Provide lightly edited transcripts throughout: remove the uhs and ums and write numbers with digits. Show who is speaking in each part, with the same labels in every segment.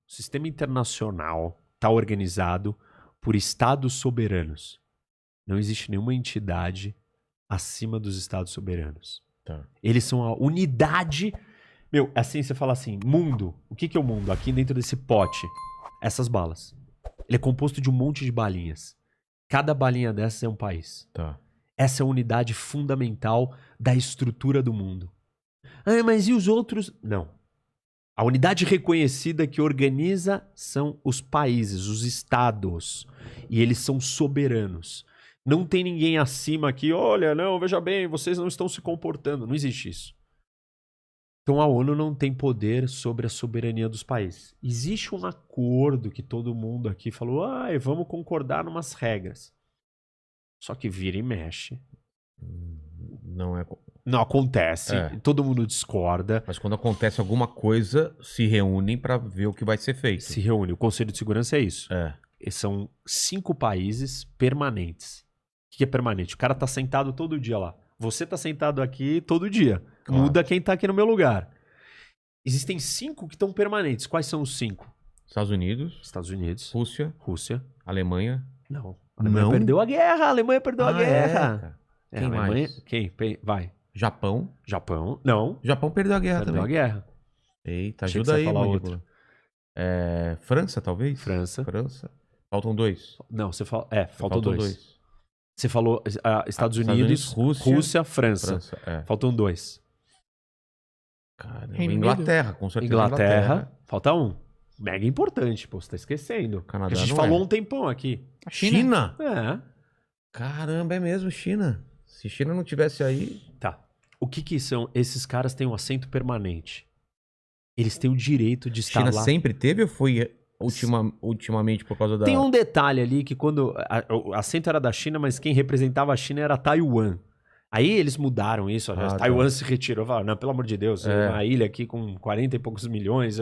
Speaker 1: O sistema internacional está organizado por estados soberanos. Não existe nenhuma entidade acima dos estados soberanos.
Speaker 2: Tá.
Speaker 1: Eles são a unidade... Meu, assim, você fala assim, mundo. O que é o mundo? Aqui dentro desse pote, essas balas. Ele é composto de um monte de balinhas. Cada balinha dessas é um país.
Speaker 2: Tá.
Speaker 1: Essa é a unidade fundamental da estrutura do mundo. Ah, mas e os outros? Não. A unidade reconhecida que organiza são os países, os estados. E eles são soberanos. Não tem ninguém acima aqui, olha, não, veja bem, vocês não estão se comportando. Não existe isso. Então a ONU não tem poder sobre a soberania dos países. Existe um acordo que todo mundo aqui falou, vamos concordar numas regras. Só que vira e mexe.
Speaker 2: Não é...
Speaker 1: Não acontece,
Speaker 2: É.
Speaker 1: todo mundo discorda.
Speaker 2: Mas quando acontece alguma coisa, se reúnem pra ver o que vai ser feito.
Speaker 1: Se reúne. O Conselho de Segurança é isso.
Speaker 2: É.
Speaker 1: E são 5 países permanentes. O que é permanente? O cara tá sentado todo dia lá. Você tá sentado aqui todo dia.
Speaker 2: Claro.
Speaker 1: Muda quem tá aqui no meu lugar. Existem 5 que estão permanentes. Quais são os 5?
Speaker 2: Estados Unidos,
Speaker 1: Estados Unidos,
Speaker 2: Rússia,
Speaker 1: Rússia.
Speaker 2: Alemanha.
Speaker 1: Não. A Alemanha
Speaker 2: Não?
Speaker 1: perdeu a guerra. A Alemanha perdeu a guerra.
Speaker 2: cara.
Speaker 1: É,
Speaker 2: Quem
Speaker 1: a Alemanha...
Speaker 2: mais?
Speaker 1: Quem? Vai.
Speaker 2: Japão.
Speaker 1: Japão. Não.
Speaker 2: Japão perdeu a guerra
Speaker 1: Perdeu a
Speaker 2: também.
Speaker 1: guerra.
Speaker 2: Eita,
Speaker 1: Achei
Speaker 2: ajuda
Speaker 1: que você
Speaker 2: aí,
Speaker 1: ia falar
Speaker 2: mandíbula. França, talvez?
Speaker 1: França.
Speaker 2: Faltam 2.
Speaker 1: Não, você fala... faltam
Speaker 2: Faltam
Speaker 1: 2. Você falou Estados Unidos,
Speaker 2: Unidos, Rússia,
Speaker 1: França.
Speaker 2: França,
Speaker 1: Faltam 2.
Speaker 2: Caramba,
Speaker 3: Reino
Speaker 2: Inglaterra, com certeza.
Speaker 1: Inglaterra. Falta 1. Mega importante, pô, você tá esquecendo.
Speaker 2: Canadá
Speaker 1: A gente
Speaker 2: não
Speaker 1: falou
Speaker 2: é.
Speaker 1: um tempão aqui.
Speaker 3: A China.
Speaker 2: China?
Speaker 1: É.
Speaker 2: Caramba, é mesmo, China. Se China não tivesse aí...
Speaker 1: Tá. O que são? Esses caras têm um assento permanente. Eles têm o direito de estar
Speaker 2: China
Speaker 1: lá.
Speaker 2: sempre teve ou foi ultimamente por causa da...
Speaker 1: Tem um detalhe ali que quando... O assento era da China, mas quem representava a China era Taiwan. Aí eles mudaram isso. Taiwan se retirou. Falaram, não, pelo amor de Deus, uma ilha aqui com 40 e poucos milhões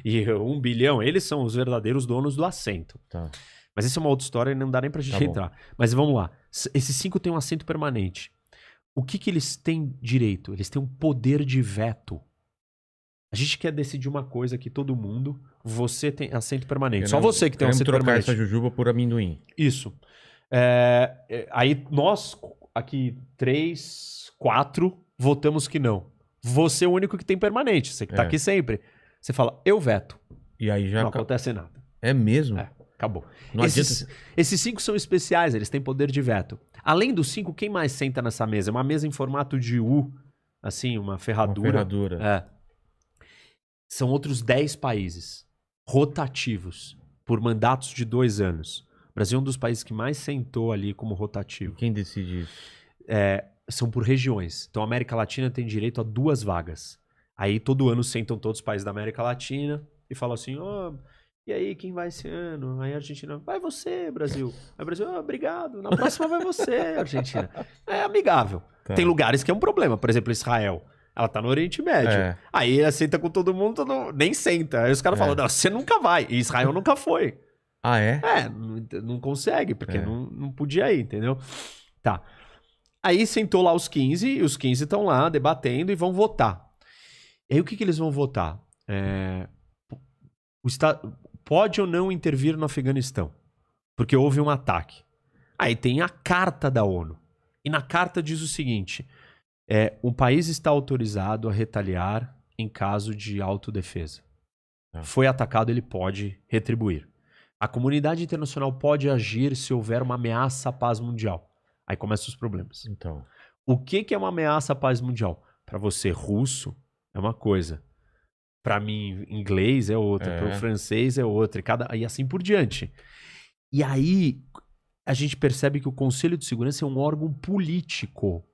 Speaker 1: e 1 bilhão. Eles são os verdadeiros donos do assento.
Speaker 2: Tá.
Speaker 1: Mas isso é uma outra história e não dá nem pra gente entrar. Mas vamos lá. Esses 5 têm um assento permanente. O que eles têm direito? Eles têm um poder de veto. A gente quer decidir uma coisa aqui, todo mundo. Você tem assento permanente. Só você que tem um assento
Speaker 2: trocar
Speaker 1: permanente.
Speaker 2: essa jujuba por amendoim.
Speaker 1: Isso. Aí nós, aqui 3, 4, votamos que não. Você é o único que tem permanente. Você que tá aqui sempre. Você fala, eu veto.
Speaker 2: E aí já...
Speaker 1: Não acontece nada.
Speaker 2: É mesmo?
Speaker 1: Acabou.
Speaker 2: Não
Speaker 1: Esses 5 são especiais, eles têm poder de veto. Além dos 5, quem mais senta nessa mesa? É uma mesa em formato de U, assim, uma ferradura.
Speaker 2: Uma ferradura.
Speaker 1: São outros 10 países rotativos por mandatos de 2 anos. O Brasil é um dos países que mais sentou ali como rotativo.
Speaker 2: Quem decide isso?
Speaker 1: São por regiões. Então a América Latina tem direito a 2 vagas. Aí todo ano sentam todos os países da América Latina e falam assim, e aí, quem vai esse ano? Aí a Argentina, vai você, Brasil. Aí o Brasil, obrigado. Na próxima vai você, Argentina. É amigável.
Speaker 2: Tá.
Speaker 1: Tem lugares que é um problema. Por exemplo, Israel. Ela tá no Oriente Médio. Aí ela senta com todo mundo, nem senta. Aí os caras falam, não, você nunca vai. E Israel nunca foi.
Speaker 2: Ah, é?
Speaker 1: Não consegue, porque não podia ir, entendeu? Tá. Aí sentou lá os 15, e os 15 estão lá debatendo e vão votar. E aí o que eles vão votar? O Estado pode ou não intervir no Afeganistão, porque houve um ataque. Aí tem a carta da ONU. E na carta diz o seguinte, o país está autorizado a retaliar em caso de autodefesa. Foi atacado, ele pode retribuir. A comunidade internacional pode agir se houver uma ameaça à paz mundial. Aí começam os problemas.
Speaker 2: Então.
Speaker 1: O que é uma ameaça à paz mundial? Para você, russo, é uma coisa. Para mim, inglês é outra. Para o francês é outra. E assim por diante. E aí, a gente percebe que o Conselho de Segurança é um órgão político.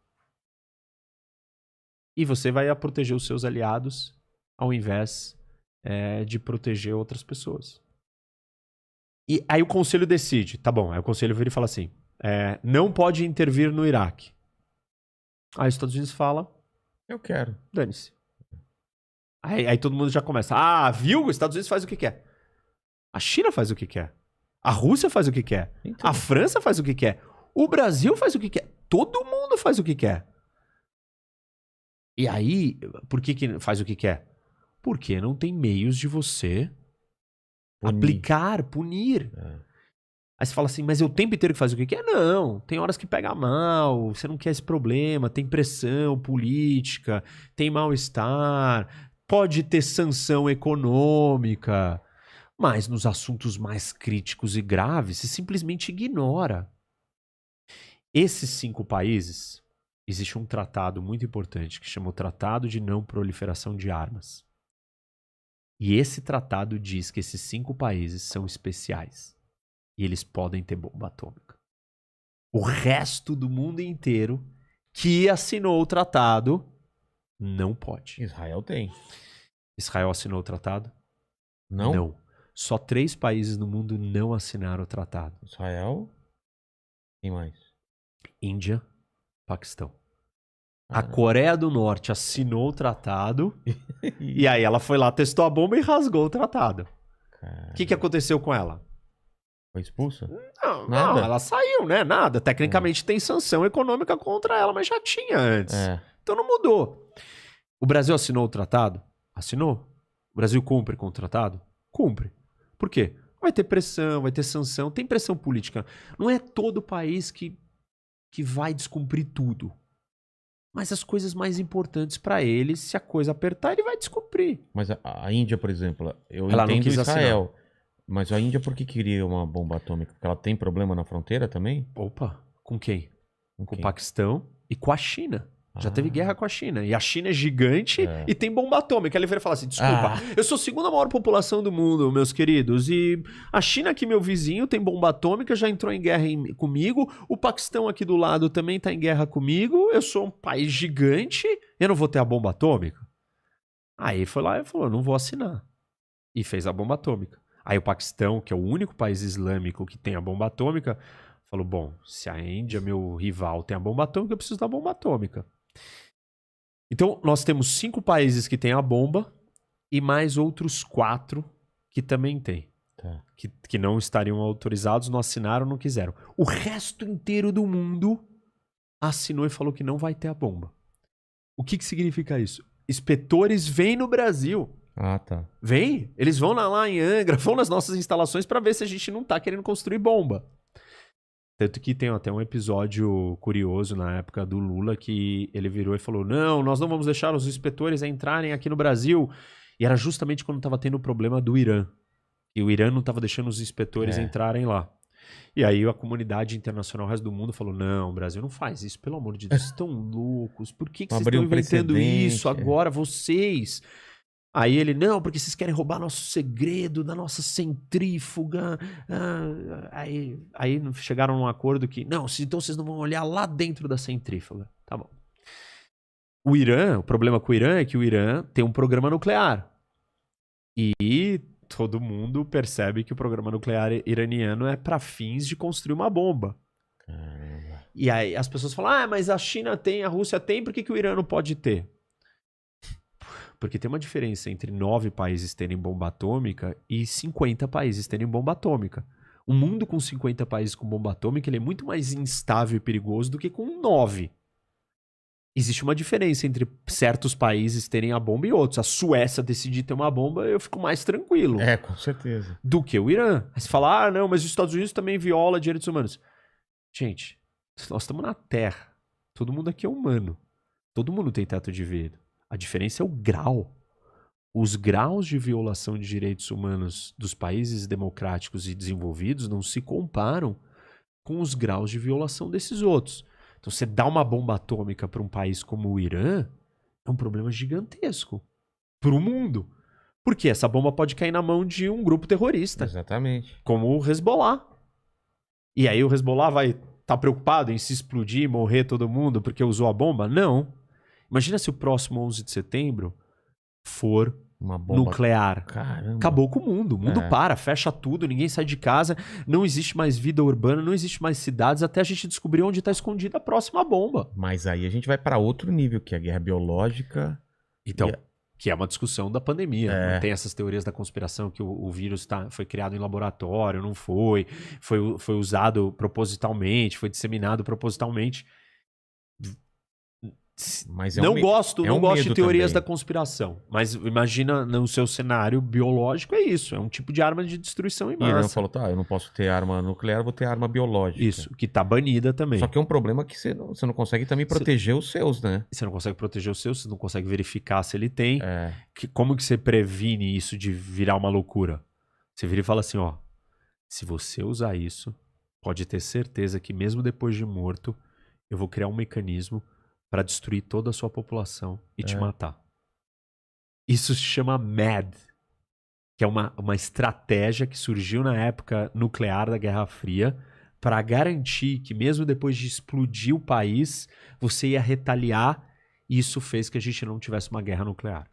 Speaker 1: E você vai proteger os seus aliados ao invés de proteger outras pessoas. E aí o Conselho decide. Tá bom, aí o Conselho vira e fala assim, não pode intervir no Iraque. Aí os Estados Unidos fala,
Speaker 2: eu quero.
Speaker 1: Dane-se. Aí todo mundo já começa. Viu? Os Estados Unidos faz o que quer. A China faz o que quer. A Rússia faz o que quer.
Speaker 2: Então.
Speaker 1: A França faz o que quer. O Brasil faz o que quer. Todo mundo faz o que quer. E aí, por que faz o que quer? Porque não tem meios de você Aplicar, punir. Aí você fala assim, mas é o tempo inteiro que faz o que quer? Não, tem horas que pega mal, você não quer esse problema, tem pressão política, tem mal-estar, pode ter sanção econômica, mas nos assuntos mais críticos e graves, você simplesmente ignora. Esses 5 países, existe um tratado muito importante que chama o Tratado de Não Proliferação de Armas. E esse tratado diz que esses 5 países são especiais. E eles podem ter bomba atômica. O resto do mundo inteiro que assinou o tratado não pode.
Speaker 2: Israel tem.
Speaker 1: Israel assinou o tratado?
Speaker 2: Não?
Speaker 1: Não. Só 3 países no mundo não assinaram o tratado.
Speaker 2: Israel? Quem mais?
Speaker 1: Índia, Paquistão. A Coreia do Norte assinou o tratado e aí ela foi lá, testou a bomba e rasgou o tratado. O que aconteceu com ela?
Speaker 2: Foi expulsa?
Speaker 1: Não, ela saiu, né? Nada. Tecnicamente tem sanção econômica contra ela, mas já tinha antes. Então não mudou. O Brasil assinou o tratado? Assinou. O Brasil cumpre com o tratado? Cumpre. Por quê? Vai ter pressão, vai ter sanção, tem pressão política. Não é todo país que vai descumprir tudo. Mas as coisas mais importantes para ele, se a coisa apertar, ele vai descumprir.
Speaker 2: Mas a Índia, por exemplo, eu
Speaker 1: Ela não
Speaker 2: entendo
Speaker 1: quis
Speaker 2: Israel.
Speaker 1: assinar.
Speaker 2: Mas a Índia por que queria uma bomba atômica? Porque ela tem problema na fronteira também?
Speaker 1: Opa, com quem? Com
Speaker 2: quem?
Speaker 1: o Paquistão e com a China. Já teve guerra com a China. E a China é gigante e tem bomba atômica. Ele vai falar assim, desculpa, eu sou a 2ª maior população do mundo, meus queridos. E a China aqui, meu vizinho, tem bomba atômica, já entrou em guerra comigo. O Paquistão aqui do lado também tá em guerra comigo. Eu sou um país gigante, eu não vou ter a bomba atômica? Aí foi lá e falou, não vou assinar. E fez a bomba atômica. Aí o Paquistão, que é o único país islâmico que tem a bomba atômica, falou, bom, se a Índia, meu rival, tem a bomba atômica, eu preciso da bomba atômica. Então, nós temos 5 países que têm a bomba e mais outros 4 que também têm. Que não estariam autorizados, não assinaram, não quiseram. O resto inteiro do mundo assinou e falou que não vai ter a bomba. O que significa isso? Inspetores vêm no Brasil.
Speaker 2: Tá.
Speaker 1: Vem, eles vão lá em Angra, vão nas nossas instalações para ver se a gente não tá querendo construir bomba. Tanto que tem até um episódio curioso na época do Lula que ele virou e falou, não, nós não vamos deixar os inspetores entrarem aqui no Brasil. E era justamente quando tava tendo o problema do Irã. E o Irã não tava deixando os inspetores entrarem lá. E aí a comunidade internacional, o resto do mundo falou, não, o Brasil não faz isso, pelo amor de Deus, vocês estão loucos, por que vocês estão inventando isso agora, vocês? Aí ele, não, porque vocês querem roubar nosso segredo da nossa centrífuga. Aí chegaram num acordo que, não, então vocês não vão olhar lá dentro da centrífuga. Tá bom. O problema com o Irã é que o Irã tem um programa nuclear. E todo mundo percebe que o programa nuclear iraniano é para fins de construir uma bomba. E aí as pessoas falam, mas a China tem, a Rússia tem, por que o Irã não pode ter? Porque tem uma diferença entre 9 países terem bomba atômica e 50 países terem bomba atômica. Um mundo com 50 países com bomba atômica ele é muito mais instável e perigoso do que com 9. Existe uma diferença entre certos países terem a bomba e outros. A Suécia decidir ter uma bomba, eu fico mais tranquilo.
Speaker 2: Com certeza.
Speaker 1: Do que o Irã. Aí você fala, não, mas os Estados Unidos também viola direitos humanos. Gente, nós estamos na Terra. Todo mundo aqui é humano. Todo mundo tem teto de vidro. A diferença é o grau. Os graus de violação de direitos humanos dos países democráticos e desenvolvidos não se comparam com os graus de violação desses outros. Então, você dá uma bomba atômica para um país como o Irã, é um problema gigantesco para o mundo. Porque essa bomba pode cair na mão de um grupo terrorista.
Speaker 2: Exatamente.
Speaker 1: Como o Hezbollah. E aí o Hezbollah vai estar preocupado em se explodir e morrer todo mundo porque usou a bomba? Não. Imagina se o próximo 11 de setembro for
Speaker 2: uma bomba
Speaker 1: nuclear.
Speaker 2: Caramba.
Speaker 1: Acabou com o mundo. O mundo para, fecha tudo, ninguém sai de casa, não existe mais vida urbana, não existe mais cidades, até a gente descobrir onde está escondida a próxima bomba.
Speaker 2: Mas aí a gente vai para outro nível, que é a guerra biológica.
Speaker 1: Então, que é uma discussão da pandemia. Não tem essas teorias da conspiração que o vírus foi criado em laboratório, não foi usado propositalmente, foi disseminado propositalmente.
Speaker 2: Mas
Speaker 1: Não
Speaker 2: um
Speaker 1: gosto
Speaker 2: um
Speaker 1: de
Speaker 2: medo
Speaker 1: teorias
Speaker 2: também.
Speaker 1: da conspiração. Mas imagina no seu cenário biológico, é isso. É um tipo de arma de destruição em
Speaker 2: E ele
Speaker 1: massa.
Speaker 2: falou, tá, eu não posso ter arma nuclear, vou ter arma biológica.
Speaker 1: Isso, que tá banida também.
Speaker 2: Só que é um problema que você não consegue também proteger os seus, né?
Speaker 1: Você não consegue proteger o seu, você não consegue verificar se ele tem.
Speaker 2: É.
Speaker 1: Como que você previne isso de virar uma loucura? Você vira e fala assim, ó, se você usar isso, pode ter certeza que mesmo depois de morto, eu vou criar um mecanismo para destruir toda a sua população e te matar. Isso se chama MAD, que é uma estratégia que surgiu na época nuclear da Guerra Fria para garantir que mesmo depois de explodir o país, você ia retaliar, e isso fez que a gente não tivesse uma guerra nuclear.